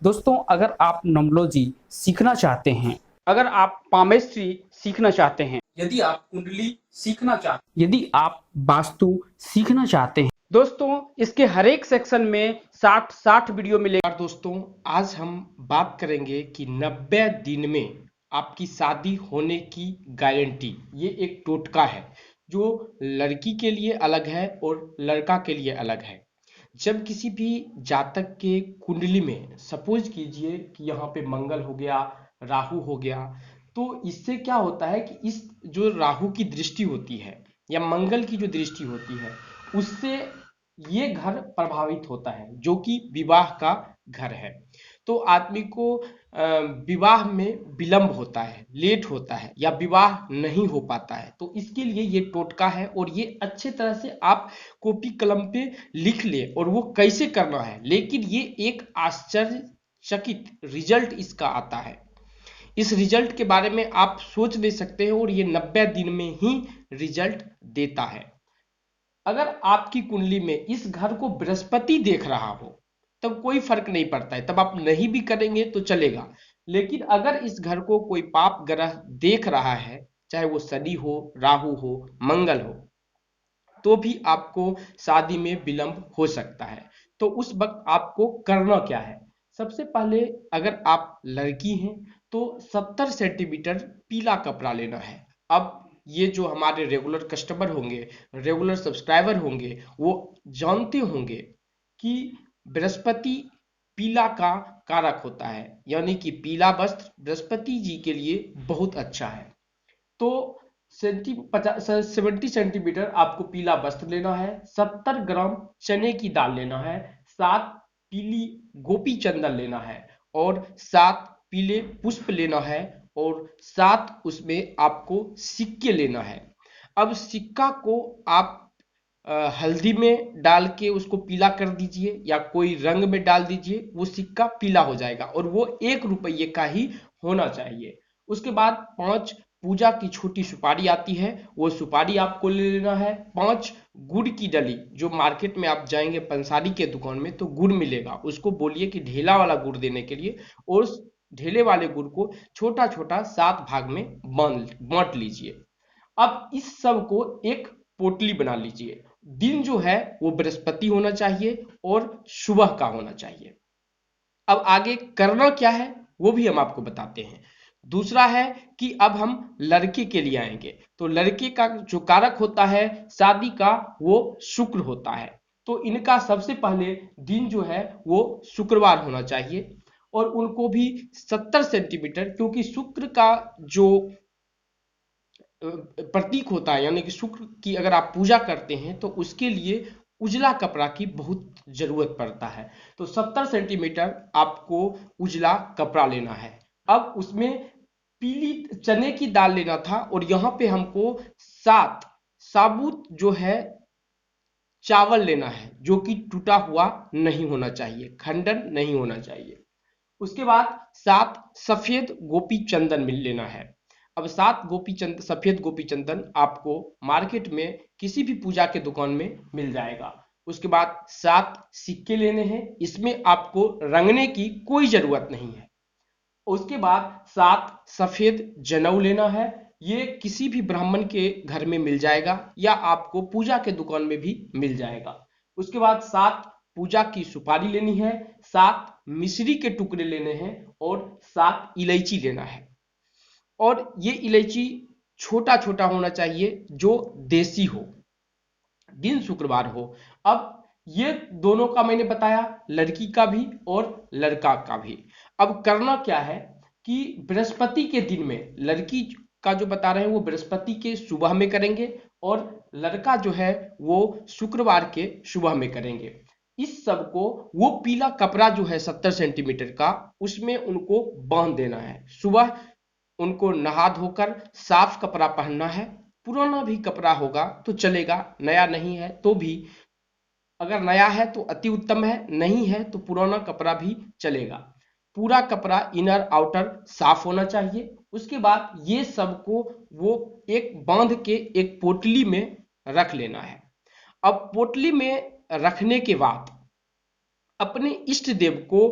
दोस्तों, अगर आप न्यूमरोलॉजी सीखना चाहते हैं, अगर आप पामेस्ट्री सीखना चाहते हैं, यदि आप कुंडली सीखना चाहते हैं, यदि आप वास्तु सीखना चाहते हैं, दोस्तों इसके हर एक सेक्शन में 60 वीडियो मिलेगा। दोस्तों आज हम बात करेंगे कि 90 दिन में आपकी शादी होने की गारंटी। ये एक टोटका है जो लड़की के लिए अलग है और लड़का के लिए अलग है। जब किसी भी जातक के कुंडली में सपोज कीजिए कि यहाँ पे मंगल हो गया, राहु हो गया, तो इससे क्या होता है कि इस जो राहु की दृष्टि होती है या मंगल की जो दृष्टि होती है उससे ये घर प्रभावित होता है जो कि विवाह का घर है। तो आदमी को विवाह में विलंब होता है, लेट होता है या विवाह नहीं हो पाता है। तो इसके लिए ये टोटका है और ये अच्छे तरह से आप कॉपी कलम पे लिख ले और वो कैसे करना है, लेकिन ये एक आश्चर्यचकित रिजल्ट इसका आता है। इस रिजल्ट के बारे में आप सोच नहीं सकते हो और ये 90 दिन में ही रिजल्ट देता है। अगर आपकी कुंडली में इस घर को बृहस्पति देख रहा हो तब कोई फर्क नहीं पड़ता है, तब आप नहीं भी करेंगे तो चलेगा। लेकिन अगर इस घर को कोई पाप ग्रह देख रहा है, चाहे वो शनि हो, राहु हो, मंगल हो, तो भी आपको शादी में विलंब हो सकता है। तो उस वक्त आपको करना क्या है? सबसे पहले अगर आप लड़की हैं तो 70 सेंटीमीटर पीला कपड़ा लेना है। अब ये जो हमारे रेगुलर कस्टमर होंगे, रेगुलर सब्सक्राइबर होंगे, वो जानते होंगे कि बृहस्पति पीला का कारक होता है, यानी कि पीला वस्त्र बृहस्पति जी के लिए बहुत अच्छा है। तो 70 सेंटीमीटर आपको पीला वस्त्र लेना है, 70 ग्राम चने की दाल लेना है, 7 पीली गोपी चंदन लेना है और 7 पीले पुष्प लेना है और 7 उसमें आपको सिक्के लेना है। अब सिक्का को आप हल्दी में डाल के उसको पीला कर दीजिए या कोई रंग में डाल दीजिए, वो सिक्का पीला हो जाएगा और वो 1 रुपये का ही होना चाहिए। उसके बाद 5 पूजा की छोटी सुपारी आती है, वो सुपारी आपको ले लेना है। 5 गुड़ की डली, जो मार्केट में आप जाएंगे पंसारी के दुकान में तो गुड़ मिलेगा, उसको बोलिए कि ढेला वाला गुड़ देने के लिए, और उस ढेले वाले गुड़ को छोटा छोटा 7 भाग में बांट लीजिए। अब इस सब को एक पोटली बना लीजिए। दिन जो है वो बृहस्पति होना चाहिए और सुबह का होना चाहिए। अब आगे करना क्या है वो भी हम आपको बताते हैं। दूसरा है कि अब हम लड़के के लिए आएंगे, तो लड़के का जो कारक होता है शादी का वो शुक्र होता है। तो इनका सबसे पहले दिन जो है वो शुक्रवार होना चाहिए और उनको भी 70 सेंटीमीटर, क्योंकि शुक्र का जो प्रतीक होता है, यानी कि शुक्र की अगर आप पूजा करते हैं तो उसके लिए उजला कपड़ा की बहुत जरूरत पड़ता है। तो 70 सेंटीमीटर आपको उजला कपड़ा लेना है। अब उसमें पीली चने की दाल लेना था और यहाँ पे हमको 7 साबुत जो है चावल लेना है, जो कि टूटा हुआ नहीं होना चाहिए, खंडन नहीं होना चाहिए। उसके बाद 7 सफेद गोपी चंदन मिल लेना है। अब 7 सफेद गोपी चंदन आपको मार्केट में किसी भी पूजा के दुकान में मिल जाएगा। उसके बाद 7 सिक्के लेने हैं, इसमें आपको रंगने की कोई जरूरत नहीं है। उसके बाद 7 सफेद जनेऊ लेना है, ये किसी भी ब्राह्मण के घर में मिल जाएगा या आपको पूजा के दुकान में भी मिल जाएगा। उसके बाद 7 पूजा की सुपारी लेनी है, 7 मिश्री के टुकड़े लेने हैं और 7 इलायची लेना है। और ये इलायची छोटा छोटा होना चाहिए, जो देसी हो, दिन शुक्रवार हो। अब ये दोनों का मैंने बताया, लड़की का भी और लड़का का भी। अब करना क्या है कि बृहस्पति के दिन में लड़की का जो बता रहे हैं वो बृहस्पति के सुबह में करेंगे और लड़का जो है वो शुक्रवार के सुबह में करेंगे। इस सब को वो पीला कपड़ा जो है 70 सेंटीमीटर का, उसमें उनको बांध देना है। सुबह उनको नहा धोकर साफ कपड़ा पहनना है। पुराना भी कपड़ा होगा तो चलेगा, नया नहीं है तो भी, अगर नया है तो अति उत्तम है, नहीं है तो पुराना कपड़ा भी चलेगा। पूरा कपड़ा इनर आउटर साफ होना चाहिए। उसके बाद ये सबको वो एक बांध के एक पोटली में रख लेना है। अब पोटली में रखने के बाद अपने इष्ट देव को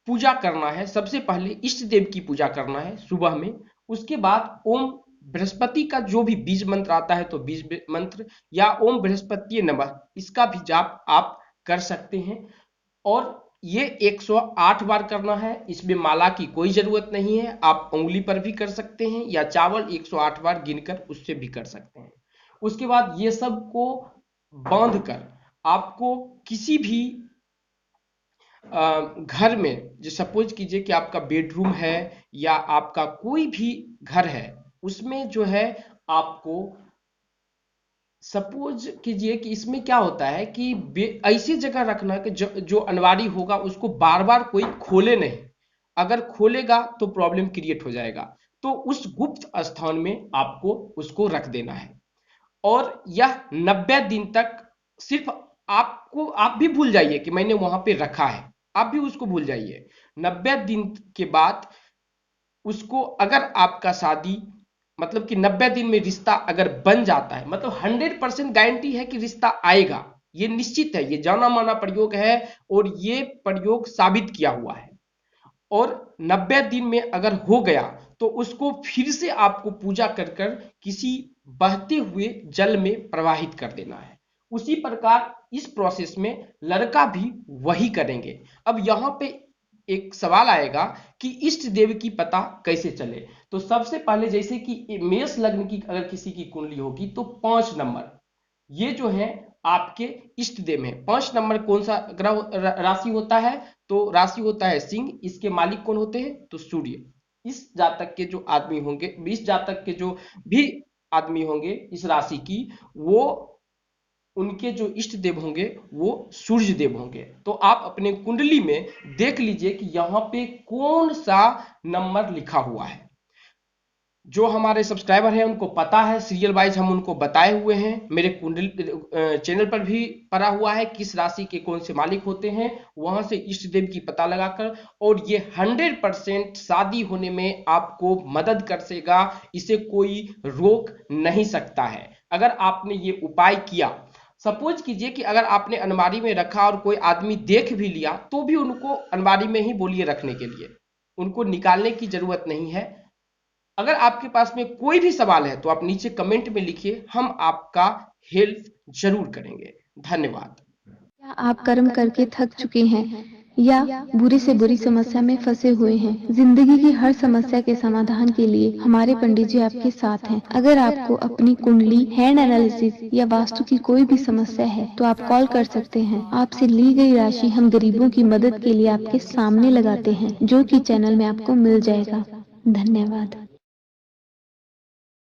पूजा करना है। सबसे पहले इष्ट देव की पूजा करना है सुबह में। उसके बाद ओम बृहस्पति का जो भी बीज मंत्र आता है तो बीज मंत्र या ओम बृहस्पति नमः इसका भी जाप आप कर सकते हैं। और ये 108 बार करना है। इसमें माला की कोई जरूरत नहीं है, आप उंगली पर भी कर सकते हैं या चावल 108 बार गिनकर उससे भी कर सकते हैं। उसके बाद ये सब को बांध कर आपको किसी भी घर में, जो सपोज कीजिए कि आपका बेडरूम है या आपका कोई भी घर है, उसमें जो है आपको सपोज कीजिए कि इसमें क्या होता है कि ऐसी जगह रखना कि जो अनवारी होगा उसको बार बार कोई खोले नहीं। अगर खोलेगा तो प्रॉब्लम क्रिएट हो जाएगा। तो उस गुप्त स्थान में आपको उसको रख देना है। और यह 90 दिन तक सिर्फ आप भी भूल जाइए कि मैंने वहां पे रखा है, आप भी उसको भूल जाइए। 90 दिन के बाद उसको, अगर आपका शादी मतलब कि 90 दिन में रिश्ता अगर बन जाता है, मतलब 100% गारंटी है कि रिश्ता आएगा, ये निश्चित है, ये जाना माना प्रयोग है और ये प्रयोग साबित किया हुआ है। और 90 दिन में अगर हो गया तो उसको फिर से आपको पूजा कर कर किसी बहते हुए जल में प्रवाहित कर देना है। उसी प्रकार इस प्रोसेस में लड़का भी वही करेंगे। अब यहाँ पे एक सवाल आएगा कि इष्ट देव की पता कैसे चले। तो सबसे पहले जैसे कि मेष लग्न की अगर किसी की कुंडली होगी तो 5 नंबर ये जो है आपके इष्ट देव है। 5 नंबर कौन सा ग्रह राशि होता है? तो राशि होता है सिंह। इसके मालिक कौन होते हैं? तो सूर्य। इस जातक के जो आदमी होंगे, इस जातक के जो भी आदमी होंगे इस राशि की, वो उनके जो इष्ट देव होंगे वो सूर्य देव होंगे। तो आप अपने कुंडली में देख लीजिए कि यहाँ पे कौन सा नंबर लिखा हुआ है। जो हमारे सब्सक्राइबर हैं उनको पता है, सीरियल वाइज हम उनको बताए हुए हैं। मेरे कुंडली चैनल पर भी पड़ा हुआ है किस राशि के कौन से मालिक होते हैं, वहां से इष्ट देव की पता लगाकर। और ये 100% शादी होने में आपको मदद कर सकेगा, इसे कोई रोक नहीं सकता है अगर आपने ये उपाय किया। सपोज कीजिए कि अगर आपने अलमारी में रखा और कोई आदमी देख भी लिया तो भी उनको अलमारी में ही बोलिए रखने के लिए, उनको निकालने की जरूरत नहीं है। अगर आपके पास में कोई भी सवाल है तो आप नीचे कमेंट में लिखिए, हम आपका हेल्प जरूर करेंगे। धन्यवाद। क्या आप कर्म करके थक चुके हैं या बुरी से बुरी समस्या में फंसे हुए हैं? जिंदगी की हर समस्या के समाधान के लिए हमारे पंडित जी आपके साथ हैं। अगर आपको अपनी कुंडली, हैंड एनालिसिस या वास्तु की कोई भी समस्या है तो आप कॉल कर सकते हैं। आपसे ली गई राशि हम गरीबों की मदद के लिए आपके सामने लगाते हैं, जो कि चैनल में आपको मिल जाएगा। धन्यवाद।